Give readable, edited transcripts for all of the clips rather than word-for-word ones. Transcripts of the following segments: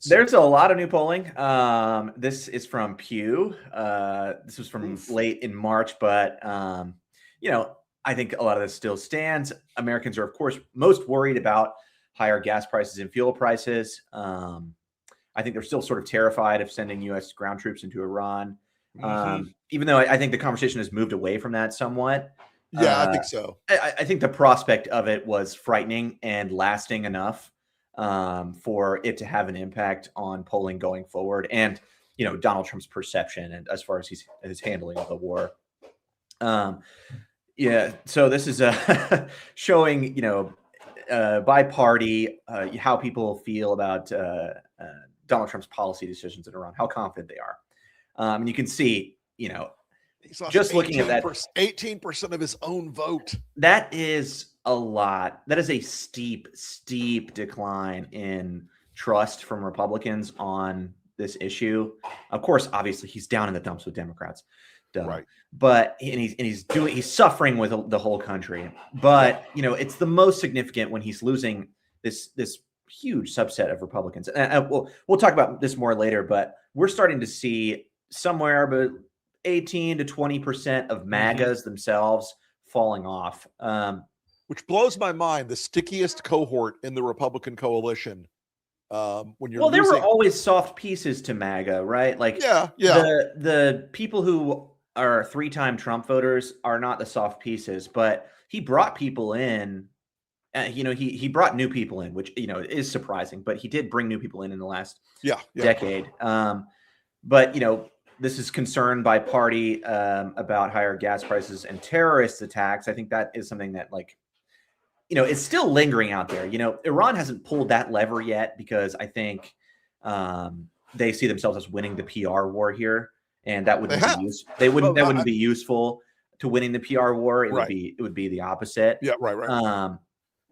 There's a lot of new polling. This is from Pew. This was from late in March, but I think a lot of this still stands. Americans are, of course, most worried about higher gas prices and fuel prices. I think they're still sort of terrified of sending U.S. ground troops into Iran, even though I think the conversation has moved away from that somewhat. Yeah, I think so. I think the prospect of it was frightening and lasting enough for it to have an impact on polling going forward, and Donald Trump's perception and as far as his handling of the war. So this is showing by party how people feel about Donald Trump's policy decisions in Iran, how confident they are, and you can see just looking at that, 18% of his own vote. That is a lot. That is a steep decline in trust from Republicans on this issue. Of course, obviously, he's down in the dumps with Democrats, right? But he's suffering with the whole country. But it's the most significant when he's losing this huge subset of Republicans. And we'll talk about this more later. But we're starting to see somewhere but 18 to 20% of MAGAs themselves falling off, which blows my mind. The stickiest cohort in the Republican coalition. When you're there were always soft pieces to MAGA, right? Like the people who are 3-time Trump voters are not the soft pieces, but he brought people in. He brought new people in, which is surprising, but he did bring new people in the last decade. But this is concern by party about higher gas prices and terrorist attacks. I think that is something that it's still lingering out there. Iran hasn't pulled that lever yet because I think they see themselves as winning the PR war here, and that wouldn't wouldn't be useful to winning the PR war. It would be the opposite. Yeah, right.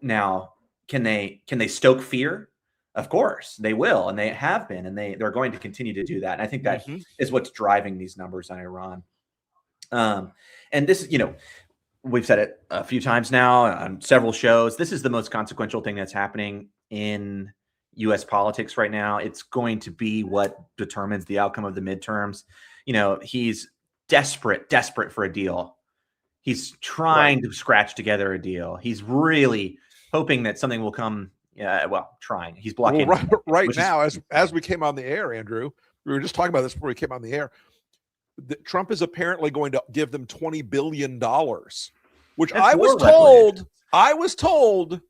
Now, can they stoke fear? Of course they will, and they have been, and they're going to continue to do that. And I think that is what's driving these numbers on Iran. And this, we've said it a few times now on several shows. This is the most consequential thing that's happening in U.S. politics right now. It's going to be what determines the outcome of the midterms. He's desperate for a deal. He's trying to scratch together a deal. He's really hoping that something will come. Trying. He's blocking. Well, right now, as we came on the air, Andrew, we were just talking about this before we came on the air. Trump is apparently going to give them $20 billion, which I was told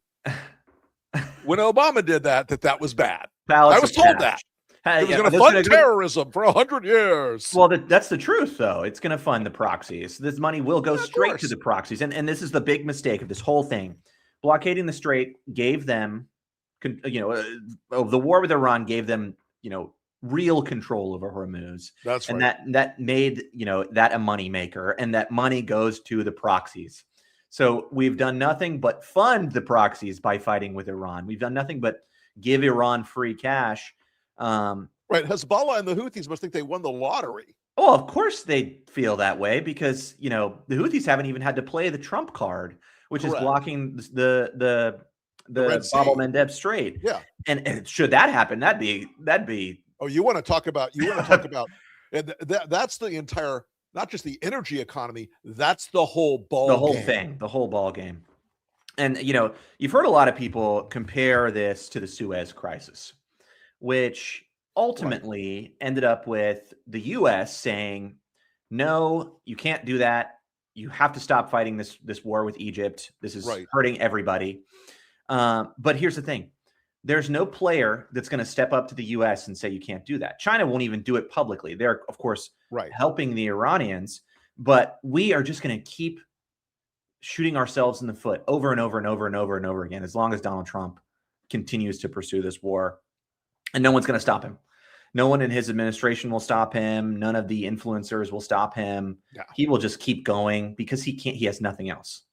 when Obama did that was bad. I was told that. It was going to fund terrorism for 100 years. Well, that's the truth, though. It's going to fund the proxies. This money will go straight to the proxies. And this is the big mistake of this whole thing. Blockading the Strait gave them, the war with Iran gave them, real control over Hormuz. That's right. And that made, that a money maker, and that money goes to the proxies. So we've done nothing but fund the proxies by fighting with Iran. We've done nothing but give Iran free cash. Right. Hezbollah and the Houthis must think they won the lottery. Oh, of course they feel that way because, the Houthis haven't even had to play the Trump card, which is blocking the Bab el-Mandeb Strait. Yeah. And should that happen, that'd be. Oh, you want to talk about and that's the entire, not just the energy economy. That's the whole thing, the whole ball game. And, you've heard a lot of people compare this to the Suez Crisis, which ultimately ended up with the U.S. saying, no, you can't do that. You have to stop fighting this war with Egypt. This is hurting everybody. But here's the thing. There's no player that's going to step up to the U.S. and say you can't do that. China won't even do it publicly. They're, of course, helping the Iranians. But we are just going to keep shooting ourselves in the foot over and over and over and over and over again as long as Donald Trump continues to pursue this war. And no one's going to stop him. No one in his administration will stop him. None of the influencers will stop him. Yeah. He will just keep going because he has nothing else.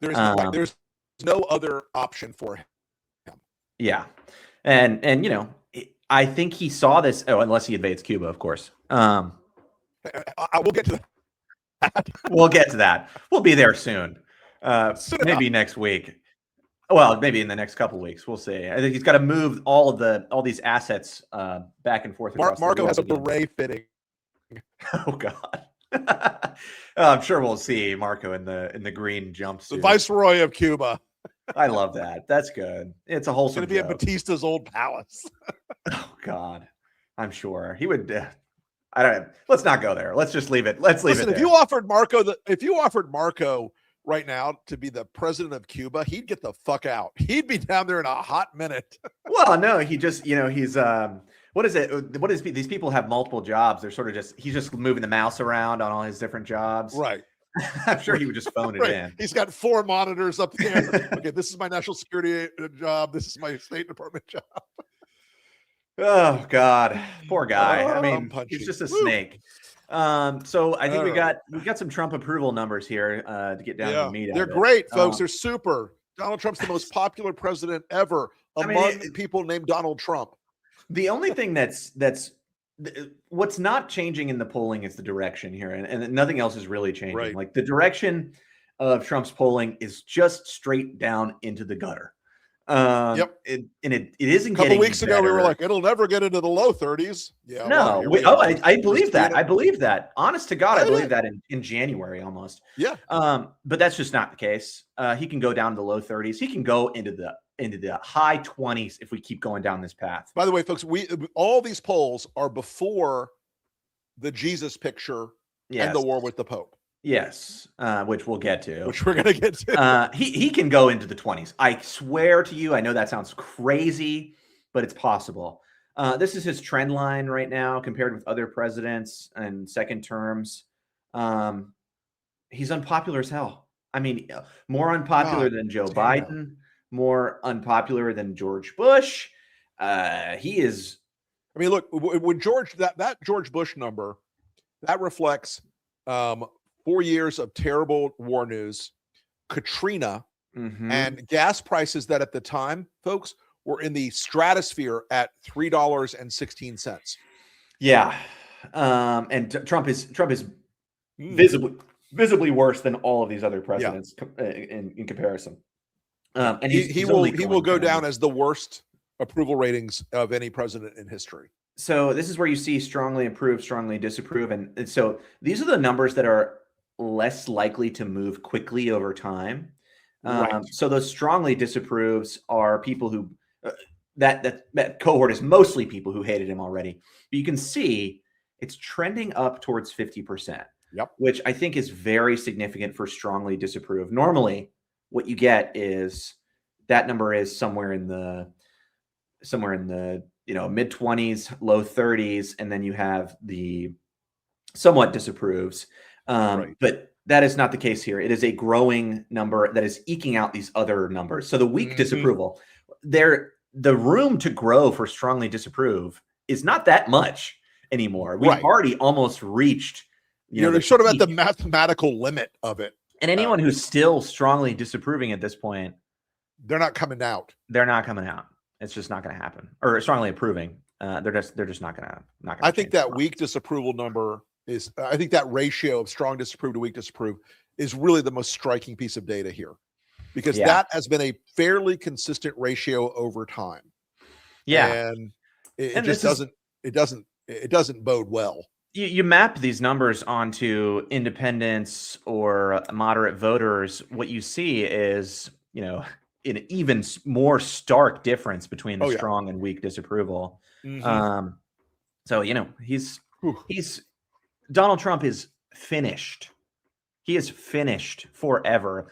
There's no other option for him. Yeah. And I think he saw this. Oh, unless he invades Cuba, of course. We'll get to that. We'll get to that. We'll be there soon. Maybe next week. Well, maybe in the next couple of weeks, we'll see. I think he's got to move all these assets back and forth across Marco the has a world. beret fitting. Oh God. I'm sure we'll see Marco in the green jumpsuit. The Viceroy of Cuba. I love that. That's good. It's a wholesome. It's going to be at Batista's old palace. Oh God, I'm sure he would. I don't. Let's not go there. Let's just leave it. Let's leave it. Listen, if you offered Marco right now to be the president of Cuba, he'd get the fuck out. He'd be down there in a hot minute. Well, no, he just, he's what is it? What is these people have multiple jobs? They're sort of he's just moving the mouse around on all his different jobs. Right. I'm sure he would just phone it in. He's got 4 monitors up there. Okay, this is my national security job. This is my State Department job. Oh God, poor guy. I mean, he's just a snake. So I think we got some Trump approval numbers here to get down to the meat. They're great, folks. They're super. Donald Trump's the most popular president ever among people named Donald Trump. The only thing that's what's not changing in the polling is the direction here, and nothing else is really changing. Right. Like the direction of Trump's polling is just straight down into the gutter. It isn't. A couple weeks ago, we were like, it'll never get into the low 30s. Yeah. No. I believe that. I believe that. Honest to God, I believe that in January almost. Yeah. But that's just not the case. He can go down to the low 30s. He can go into the high 20s if we keep going down this path. By the way, folks, all these polls are before the Jesus picture and the war with the Pope. Yes, which we'll get to. Which we're going to get to. He can go into the 20s. I swear to you, I know that sounds crazy, but it's possible. This is his trend line right now compared with other presidents and second terms. He's unpopular as hell. I mean, more unpopular than Joe Biden, more unpopular than George Bush. He is. I mean, look, when that George Bush number, that reflects 4 years of terrible war news, Katrina, and gas prices that at the time, folks, were in the stratosphere at $3.16. Yeah, and Trump is visibly worse than all of these other presidents in comparison. And he will go down as the worst approval ratings of any president in history. So this is where you see strongly approve, strongly disapprove, and so these are the numbers that are less likely to move quickly over time. Right. So those strongly disapproves are people who that cohort is mostly people who hated him already. But you can see it's trending up towards 50%. Yep. Which I think is very significant for strongly disapprove. Normally, what you get is that number is somewhere in the mid 20s, low 30s, and then you have the somewhat disapproves. But that is not the case here. It is a growing number that is eking out these other numbers. So the weak disapproval, the room to grow for strongly disapprove is not that much anymore. We've already almost reached. They're sort of at the mathematical limit of it. And anyone who's still strongly disapproving at this point, they're not coming out. They're not coming out. It's just not going to happen. Or strongly approving. They're just not going to. I think that weak disapproval number is. I think that ratio of strong disapprove to weak disapprove is really the most striking piece of data here, because that has been a fairly consistent ratio over time. Yeah, and it just doesn't. It doesn't bode well. You map these numbers onto independents or moderate voters. What you see is, an even more stark difference between the strong and weak disapproval. So, he's Donald Trump is finished. He is finished forever.